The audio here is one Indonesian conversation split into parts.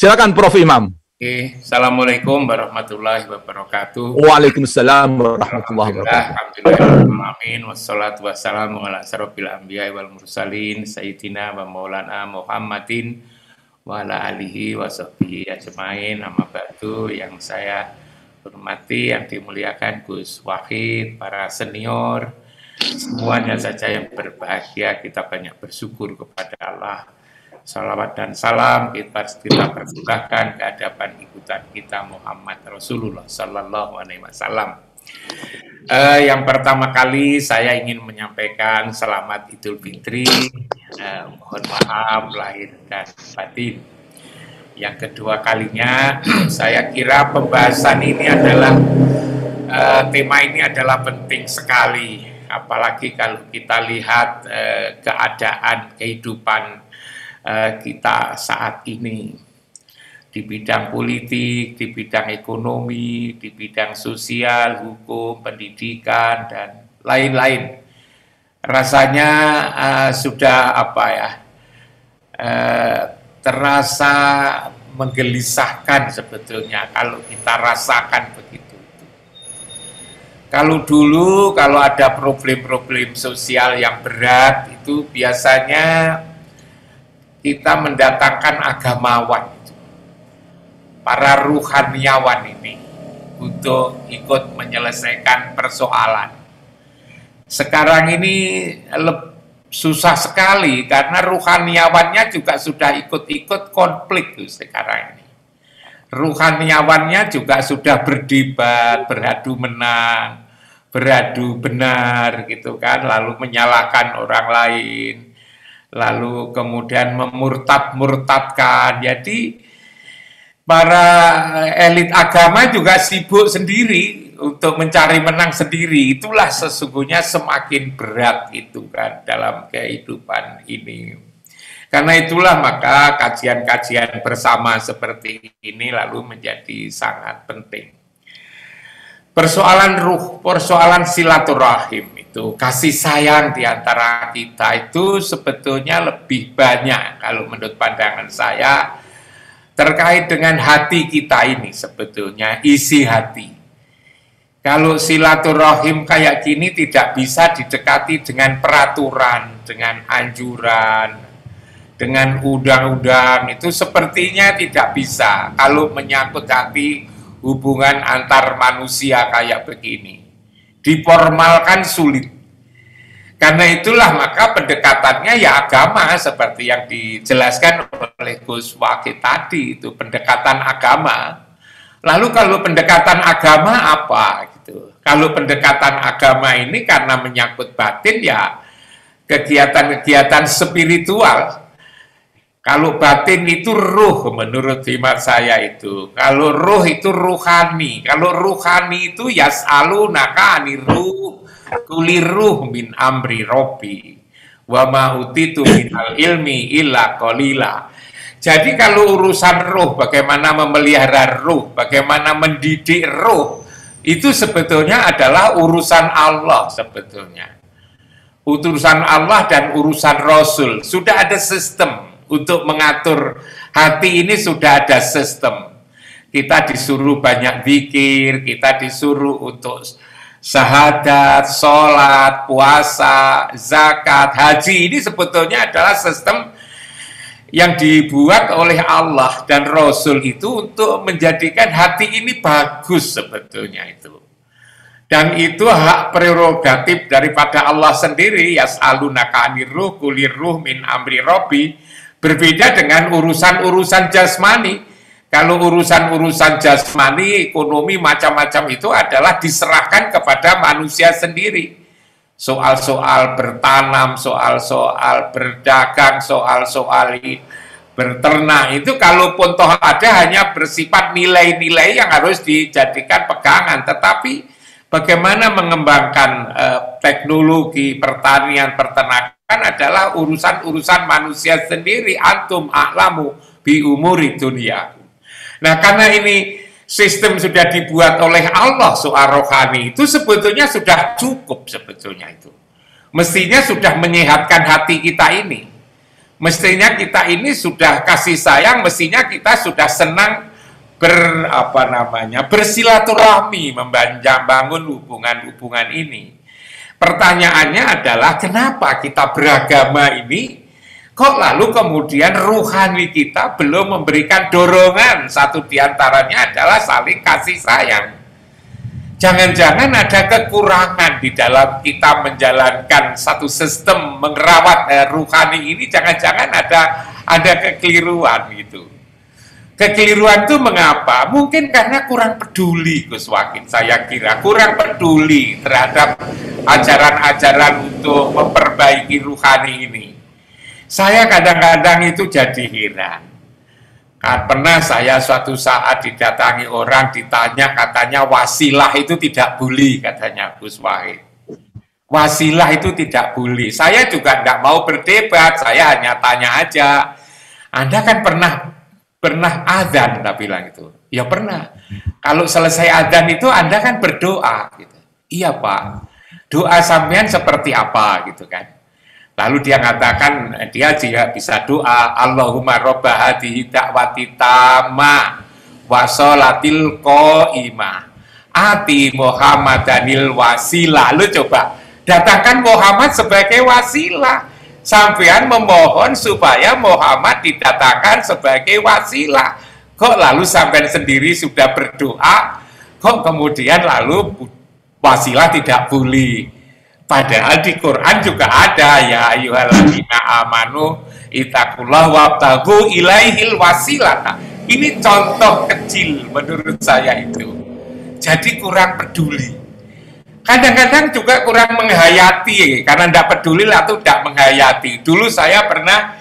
Silakan Prof. Imam. Oke, Assalamualaikum warahmatullahi wabarakatuh. Waalaikumsalam warahmatullahi wabarakatuh. Alhamdulillahirrahmanirrahim. Wassalatu wassalamu ala asrofil anbiya wal mursalin Sayyidina wa maulana Muhammadin wa ala alihi wa sahbihi ajmain. Amma ba'du, yang saya hormati, yang dimuliakan Gus Wahid, para senior, semuanya saja yang berbahagia, kita banyak bersyukur kepada Allah. Salawat dan salam kita persembahkan ke hadapan ikutan kita Muhammad Rasulullah Sallallahu Alaihi Wasallam. Yang pertama kali saya ingin menyampaikan selamat Idul Fitri, mohon maaf lahir dan batin. Yang kedua kalinya, saya kira pembahasan ini adalah tema ini adalah penting sekali, apalagi kalau kita lihat keadaan kehidupan kita saat ini di bidang politik, di bidang ekonomi, di bidang sosial, hukum, pendidikan, dan lain-lain. Rasanya sudah terasa menggelisahkan sebetulnya kalau kita rasakan begitu. Kalau dulu kalau ada problem-problem sosial yang berat itu biasanya kita mendatangkan agamawan, para ruhaniawan ini untuk ikut menyelesaikan persoalan. Sekarang ini susah sekali karena ruhaniawannya juga sudah ikut-ikut konflik tuh sekarang ini. Ruhaniawannya juga sudah berdebat, beradu menang, beradu benar gitu kan, lalu menyalahkan orang lain, lalu kemudian memurtad-murtadkan. Jadi para elit agama juga sibuk sendiri untuk mencari menang sendiri. Itulah sesungguhnya semakin berat itu kan dalam kehidupan ini. Karena itulah maka kajian-kajian bersama seperti ini lalu menjadi sangat penting. Persoalan ruh, persoalan silaturahim itu, kasih sayang di antara kita itu sebetulnya lebih banyak kalau menurut pandangan saya terkait dengan hati kita ini sebetulnya, isi hati. Kalau silaturahim kayak gini tidak bisa didekati dengan peraturan, dengan anjuran, dengan undang-undang, itu sepertinya tidak bisa kalau menyangkut hati hubungan antar manusia kayak begini. Diformalkan sulit. Karena itulah maka pendekatannya ya agama seperti yang dijelaskan oleh Gus Wahid tadi, itu pendekatan agama. Lalu kalau pendekatan agama apa gitu? Kalau pendekatan agama ini karena menyangkut batin ya kegiatan-kegiatan spiritual. Kalau batin itu ruh menurut khidmat saya itu. Kalau ruh itu ruhani. Kalau ruhani itu yas'alunaka anir ruh kulir ruh min amri robbi wa ma utitu minal ilmi illa qalila. Jadi kalau urusan ruh, bagaimana memelihara ruh, bagaimana mendidik ruh, itu sebetulnya adalah urusan Allah sebetulnya. Urusan Allah dan urusan Rasul. Sudah ada sistem untuk mengatur hati ini, sudah ada sistem. Kita disuruh banyak zikir, kita disuruh untuk syahadat, sholat, puasa, zakat, haji. Ini sebetulnya adalah sistem yang dibuat oleh Allah dan Rasul itu untuk menjadikan hati ini bagus sebetulnya itu. Dan itu hak prerogatif daripada Allah sendiri. Yas'alunaka anir ruh kulir ruh min amri robbi. Berbeda dengan urusan-urusan jasmani. Kalau urusan-urusan jasmani, ekonomi, macam-macam itu adalah diserahkan kepada manusia sendiri. Soal-soal bertanam, soal-soal berdagang, soal-soal berternak, itu kalaupun toh ada hanya bersifat nilai-nilai yang harus dijadikan pegangan. Tetapi bagaimana mengembangkan teknologi pertanian, peternakan adalah urusan-urusan manusia sendiri. Antum a'lamu bi umuri dunia. Nah, karena ini sistem sudah dibuat oleh Allah soal rohani, itu sebetulnya sudah cukup sebetulnya itu. Mestinya sudah menyehatkan hati kita ini. Mestinya kita ini sudah kasih sayang, mestinya kita sudah senang bersilaturahmi, membangun hubungan-hubungan ini. Pertanyaannya adalah kenapa kita beragama ini kok lalu kemudian ruhani kita belum memberikan dorongan? Satu diantaranya adalah saling kasih sayang. Jangan-jangan ada kekurangan di dalam kita menjalankan satu sistem merawat ruhani ini, jangan-jangan ada kekeliruan gitu. Kekeliruan itu mengapa? Mungkin karena kurang peduli, Gus Wakil. Saya kira kurang peduli terhadap ajaran-ajaran untuk memperbaiki ruhani ini. Saya kadang-kadang itu jadi heran. Pernah saya suatu saat didatangi orang, ditanya, katanya wasilah itu tidak boleh, katanya Gus Wakil. Wasilah itu tidak boleh. Saya juga nggak mau berdebat, saya hanya tanya aja. Anda kan pernah adzan, tak bilang itu. Ya pernah. Kalau selesai adzan itu Anda kan berdoa gitu. Iya Pak. Doa sampean seperti apa gitu kan. Lalu dia mengatakan dia bisa doa Allahumma robba hadhihi da'wati tamma wa sholatil qaimah ati Muhammadanil wasilah. Lalu coba datangkan Muhammad sebagai wasilah. Sampean memohon supaya Muhammad didatangkan sebagai wasilah. Kok lalu sampean sendiri sudah berdoa, kok kemudian lalu wasilah tidak boleh? Padahal di Quran juga ada, ya ayyuhalladzina amanu ittaqullah wabtaghu ilaihil wasilah. Ini contoh kecil menurut saya itu. Jadi kurang peduli. Kadang-kadang juga kurang menghayati, karena tidak peduli atau tidak menghayati. Dulu saya pernah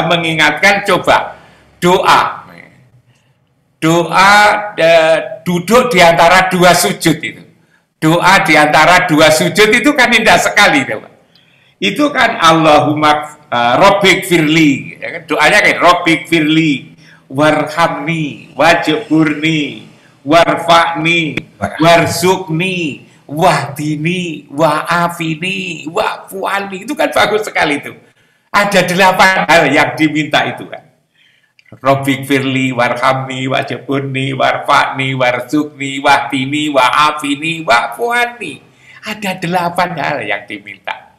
mengingatkan, coba doa duduk di antara dua sujud itu. Doa di antara dua sujud itu kan indah sekali, Pak. Itu kan Allahumma Rabbik firli, doanya kayak Rabbik firli, warhamni, wajburni, warfa'ni, warzukni, wahdini, wa'afini, wa'fu'ani. Itu kan bagus sekali itu. Ada 8 hal yang diminta itu kan. Rabbik firli, warhamni, wajburni, warfa'ni, warzukni, wahdini, wa'afini, wa'fu'ani. Ada 8 hal yang diminta.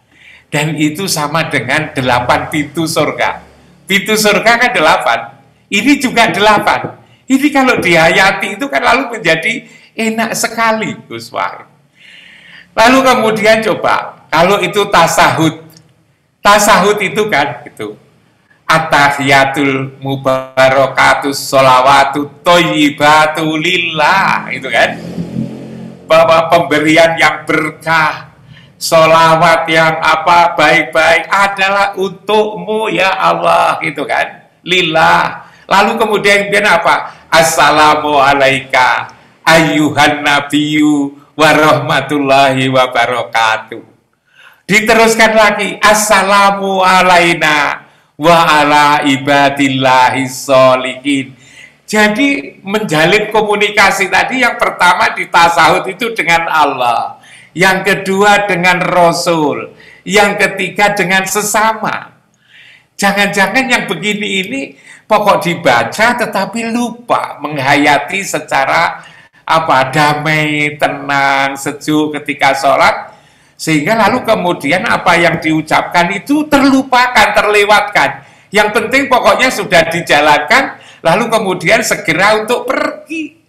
Dan itu sama dengan 8 pintu surga. Pintu surga kan 8. Ini juga 8. Ini kalau dihayati itu kan lalu menjadi enak sekali, Gus Wahid. Lalu kemudian coba, kalau itu tasahud. Tasahud itu kan, itu at-tahiyatul mubarakatus sholawatu thayyibatu lillah, itu kan. Bahwa pemberian yang berkah, sholawat yang apa baik-baik adalah untukmu ya Allah, gitu kan. Lillah. Lalu kemudian apa? Assalamu alaika ayyuhan nabiyyu warahmatullahi wabarakatuh. Diteruskan lagi, assalamu alaina wa ala ibadillahi sholihin. Jadi menjalin komunikasi tadi, yang pertama di tasawuf itu dengan Allah, yang kedua dengan Rasul, yang ketiga dengan sesama. Jangan-jangan yang begini ini pokok dibaca tetapi lupa menghayati secara damai, tenang, sejuk ketika sholat, sehingga lalu kemudian apa yang diucapkan itu terlupakan, terlewatkan. Yang penting pokoknya sudah dijalankan, lalu kemudian segera untuk pergi.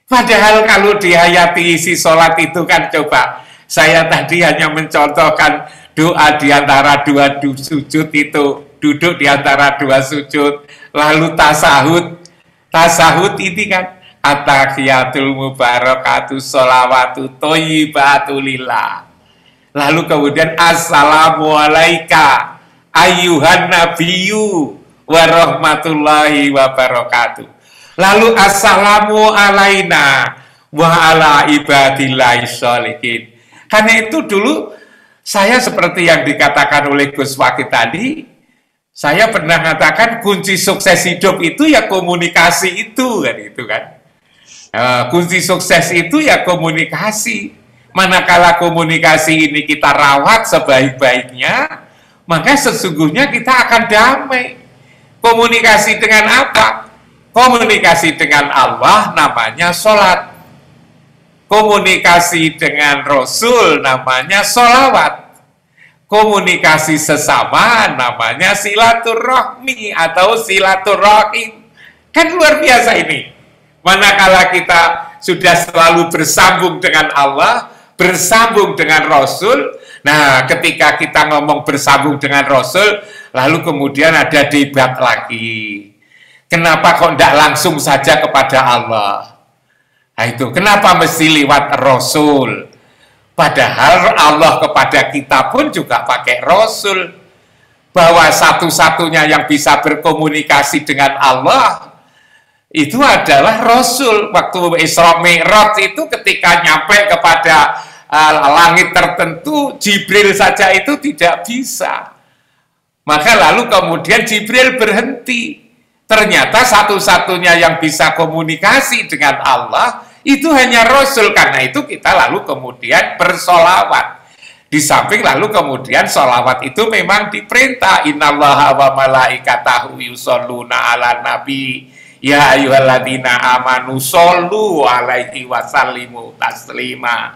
Padahal kalau dihayati isi sholat itu kan, coba, saya tadi hanya mencontohkan doa di antara dua sujud itu, duduk di antara dua sujud, lalu tasahud. Tasahud ini kan at-tahiyatul mubarakatuh sholawatu thayyibatu lillah. Lalu kemudian assalamu alaika ayyuhan nabiyyu warahmatullahi wabarakatuh. Lalu assalamu alaina wa ala ibadillahi sholihin. Karena itu dulu saya seperti yang dikatakan oleh Gus Wakil tadi, saya pernah mengatakan kunci sukses hidup itu ya komunikasi itu kan, itu kan. Kunci sukses itu ya komunikasi. Manakala komunikasi ini kita rawat sebaik-baiknya, maka sesungguhnya kita akan damai. Komunikasi dengan apa? Komunikasi dengan Allah namanya sholat. Komunikasi dengan Rasul namanya sholawat. Komunikasi sesama namanya silaturahmi atau silaturahim. Kan luar biasa ini. Manakala kita sudah selalu bersambung dengan Allah, bersambung dengan Rasul. Nah, ketika kita ngomong bersambung dengan Rasul, lalu kemudian ada debat lagi. Kenapa kok tidak langsung saja kepada Allah? Nah itu, kenapa mesti lewat Rasul? Padahal Allah kepada kita pun juga pakai Rasul. Bahwa satu-satunya yang bisa berkomunikasi dengan Allah, itu adalah Rasul. Waktu Isra Mi'raj itu ketika nyampe kepada langit tertentu, Jibril saja itu tidak bisa. Maka lalu kemudian Jibril berhenti. Ternyata satu-satunya yang bisa komunikasi dengan Allah itu hanya Rasul. Karena itu kita lalu kemudian bersolawat. Di samping lalu kemudian solawat itu memang diperintah. Innallaha wa malaikatahu yusholluna ala nabi ya ayyuhalladzina amanu shollu alaihi wasallimu taslima.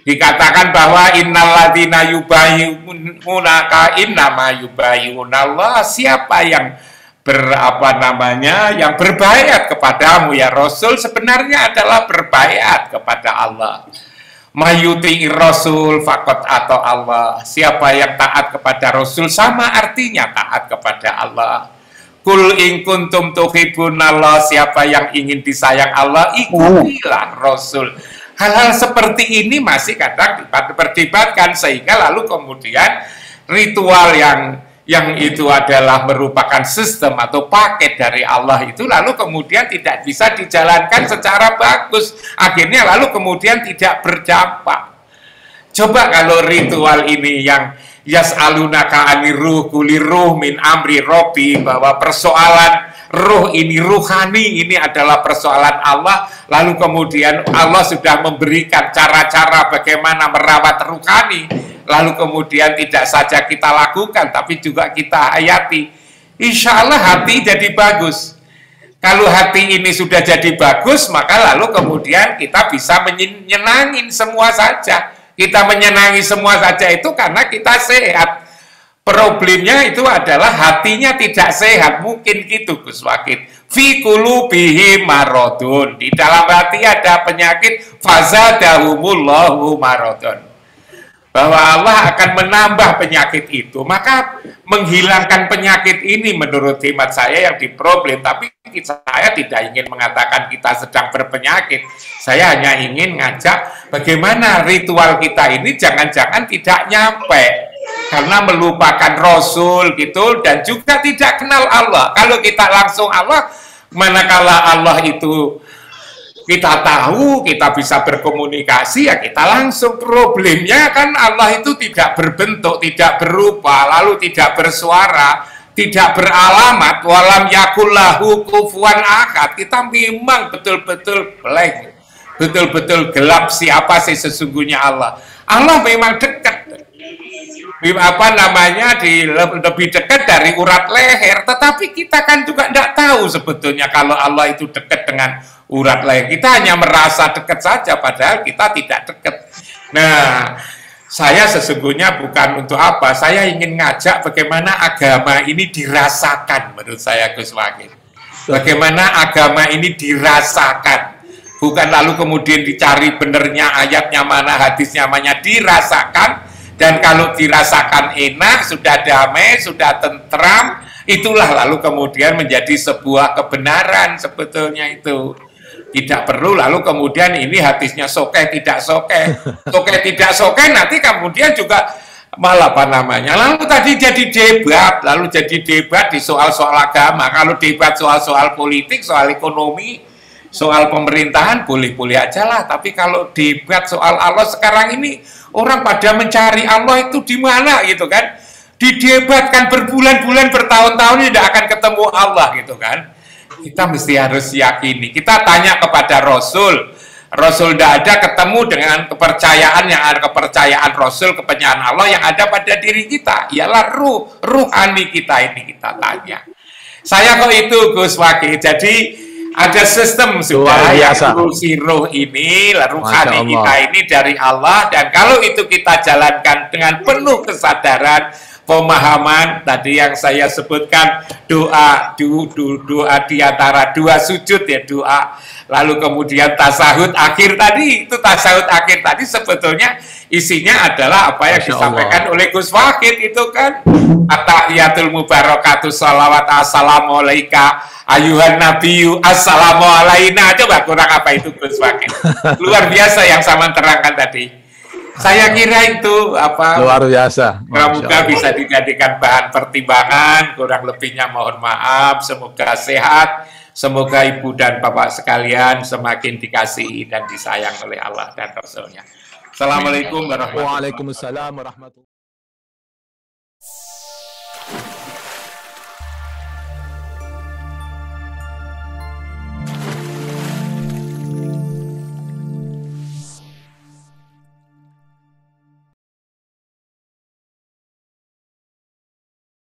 Dikatakan bahwa innalladzina yubayyunaka innama yubayyunallah, siapa yang yang berbaiat kepadamu ya Rasul sebenarnya adalah berbaiat kepada Allah. Mayuti Rasul fakot atau Allah, siapa yang taat kepada Rasul sama artinya taat kepada Allah. Kul in kuntum tuhibbunallah, siapa yang ingin disayang Allah ikutilah Rasul. Hal-hal seperti ini masih kadang diperdebatkan, sehingga lalu kemudian ritual yang itu adalah merupakan sistem atau paket dari Allah itu lalu kemudian tidak bisa dijalankan secara bagus. Akhirnya lalu kemudian tidak berdampak. Coba kalau ritual ini yang yas'alunaka anir ruh kulir ruh min amri robbi, bahwa persoalan ruh ini ruhani, ini adalah persoalan Allah, lalu kemudian Allah sudah memberikan cara-cara bagaimana merawat ruhani, lalu kemudian tidak saja kita lakukan tapi juga kita hayati. Insya Allah hati jadi bagus. Kalau hati ini sudah jadi bagus, maka lalu kemudian kita bisa menyenangin semua saja. Kita menyenangi semua saja itu karena kita sehat. Problemnya itu adalah hatinya tidak sehat. Mungkin gitu Gus Wakid. Fi qulubihim maradun. Di dalam hati ada penyakit, fazadahumullahu maradun. Bahwa Allah akan menambah penyakit itu. Maka menghilangkan penyakit ini menurut hemat saya yang diproblem. Tapi saya tidak ingin mengatakan kita sedang berpenyakit. Saya hanya ingin ngajak bagaimana ritual kita ini jangan-jangan tidak nyampe. Karena melupakan Rasul gitu, dan juga tidak kenal Allah. Kalau kita langsung Allah, manakala Allah itu kita tahu, kita bisa berkomunikasi, ya kita langsung. Problemnya kan Allah itu tidak berbentuk, tidak berupa, lalu tidak bersuara, tidak beralamat, walam yakullahu kufuwan ahad. Kita memang betul-betul blank, betul-betul gelap siapa sih sesungguhnya Allah. Allah memang dekat, lebih dekat dari urat leher, tetapi kita kan juga tidak tahu sebetulnya kalau Allah itu dekat dengan urat leher. Kita hanya merasa dekat saja, padahal kita tidak dekat. Nah, saya sesungguhnya bukan untuk apa, saya ingin ngajak bagaimana agama ini dirasakan menurut saya Gus Wakid. Bagaimana agama ini dirasakan, bukan lalu kemudian dicari benernya ayatnya mana, hadisnya mana, dirasakan. Dan kalau dirasakan enak, sudah damai, sudah tentram, itulah lalu kemudian menjadi sebuah kebenaran sebetulnya itu. Tidak perlu lalu kemudian ini hadisnya sokeh, tidak sokeh. Sokeh, tidak sokeh, nanti kemudian juga malah lalu tadi jadi debat, lalu jadi debat di soal-soal agama. Kalau debat soal-soal politik, soal ekonomi, soal pemerintahan, boleh-boleh aja lah. Tapi kalau debat soal Allah sekarang ini, orang pada mencari Allah itu di mana gitu kan? Didebatkan berbulan-bulan, bertahun-tahun tidak akan ketemu Allah gitu kan? Kita mesti harus yakini. Kita tanya kepada Rasul, Rasul tidak ada ketemu dengan kepercayaan yang ada, kepercayaan Rasul, kepercayaan Allah yang ada pada diri kita. Ialah ruhani kita ini kita tanya. Saya kok itu Gus Wakil. Jadi ada sistem sudah yang ngurusi ruh ini, ruhani kita ini dari Allah. Dan kalau itu kita jalankan dengan penuh kesadaran, pemahaman tadi yang saya sebutkan, doa di antara dua sujud ya, doa, lalu kemudian tasahud akhir tadi, itu tasahud akhir tadi sebetulnya isinya adalah apa yang disampaikan oleh Gus Wakil itu kan, at-tahiyatul mubarakatuh salawat assalamu alaika ayuhan nabiyyu assalamu alaina. Coba kurang apa itu Gus Wakil? Luar biasa yang saya terangkan tadi. Saya kira itu apa luar biasa. Semoga bisa dijadikan bahan pertimbangan. Kurang lebihnya mohon maaf. Semoga sehat. Semoga ibu dan bapak sekalian semakin dikasihi dan disayang oleh Allah dan Rasulnya. Assalamualaikum warahmatullahi wabarakatuh. Waalaikumsalam warahmatullahi wabarakatuh.